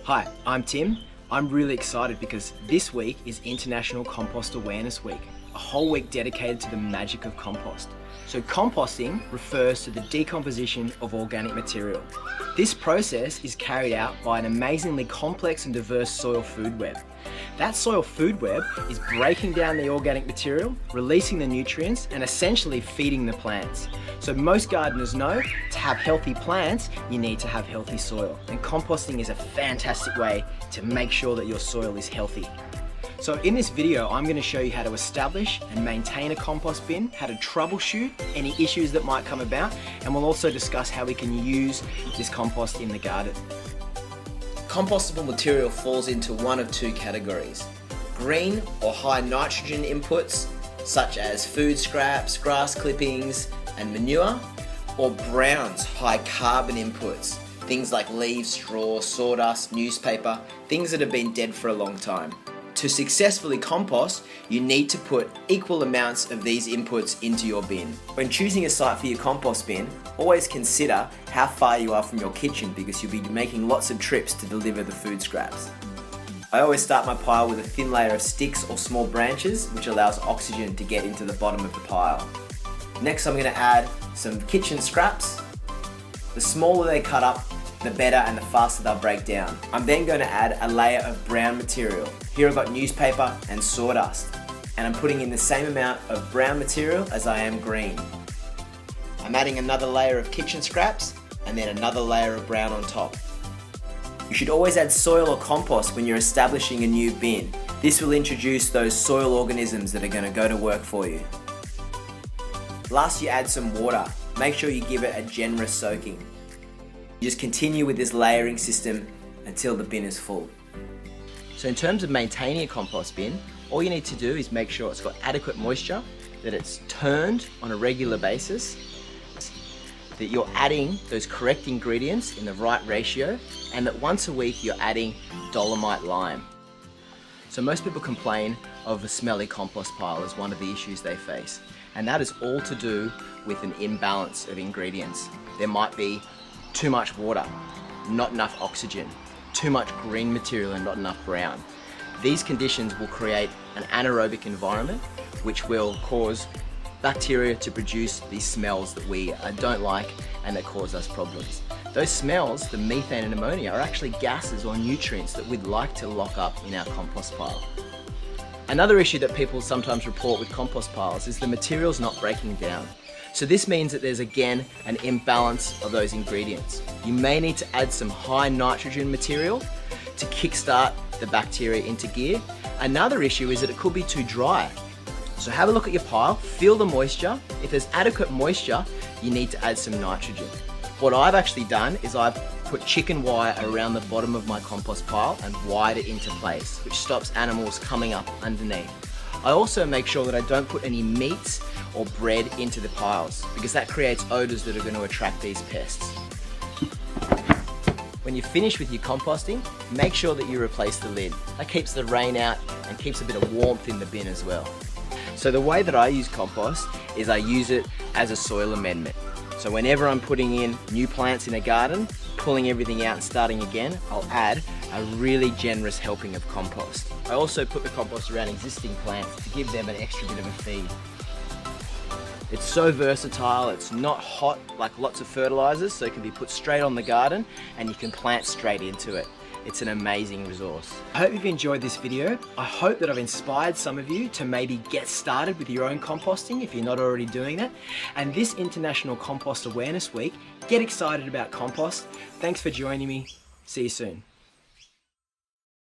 Hi, I'm Tim. I'm really excited because this week is International Compost Awareness Week, a whole week dedicated to the magic of compost. So composting refers to the decomposition of organic material. This process is carried out by an amazingly complex and diverse soil food web. That soil food web is breaking down the organic material, releasing the nutrients, and essentially feeding the plants. So most gardeners know to have healthy plants, you need to have healthy soil. And composting is a fantastic way to make sure that your soil is healthy. So in this video, I'm going to show you how to establish and maintain a compost bin, how to troubleshoot any issues that might come about, and we'll also discuss how we can use this compost in the garden. Compostable material falls into one of two categories: green or high nitrogen inputs, such as food scraps, grass clippings, and manure, or browns, high carbon inputs, things like leaves, straw, sawdust, newspaper, things that have been dead for a long time. To successfully compost, you need to put equal amounts of these inputs into your bin. When choosing a site for your compost bin, always consider how far you are from your kitchen because you'll be making lots of trips to deliver the food scraps. I always start my pile with a thin layer of sticks or small branches, which allows oxygen to get into the bottom of the pile. Next, I'm going to add some kitchen scraps. The smaller they cut up, the better and the faster they'll break down. I'm then going to add a layer of brown material. Here I've got newspaper and sawdust, and I'm putting in the same amount of brown material as I am green. I'm adding another layer of kitchen scraps and then another layer of brown on top. You should always add soil or compost when you're establishing a new bin. This will introduce those soil organisms that are going to go to work for you. Last, you add some water. Make sure you give it a generous soaking. You just continue with this layering system until the bin is full. So in terms of maintaining a compost bin, all you need to do is make sure it's got adequate moisture, that it's turned on a regular basis, that you're adding those correct ingredients in the right ratio, and that once a week you're adding dolomite lime. So most people complain of a smelly compost pile as one of the issues they face, and that is all to do with an imbalance of ingredients. There might be too much water, not enough oxygen, too much green material and not enough brown. These conditions will create an anaerobic environment which will cause bacteria to produce these smells that we don't like and that cause us problems. Those smells, the methane and ammonia, are actually gases or nutrients that we'd like to lock up in our compost pile. Another issue that people sometimes report with compost piles is the material's not breaking down. So this means that there's again an imbalance of those ingredients. You may need to add some high nitrogen material to kickstart the bacteria into gear. Another issue is that it could be too dry. So have a look at your pile, feel the moisture. If there's adequate moisture, you need to add some nitrogen. What I've actually done is I've put chicken wire around the bottom of my compost pile and wired it into place, which stops animals coming up underneath. I also make sure that I don't put any meats or bread into the piles because that creates odors that are going to attract these pests. When you're finished with your composting, make sure that you replace the lid. That keeps the rain out and keeps a bit of warmth in the bin as well. So the way that I use compost is I use it as a soil amendment. So whenever I'm putting in new plants in a garden, pulling everything out and starting again, I'll add a really generous helping of compost. I also put the compost around existing plants to give them an extra bit of a feed. It's so versatile, it's not hot like lots of fertilizers, so it can be put straight on the garden and you can plant straight into it. It's an amazing resource. I hope you've enjoyed this video. I hope that I've inspired some of you to maybe get started with your own composting if you're not already doing that. And this International Compost Awareness Week, get excited about compost. Thanks for joining me. See you soon.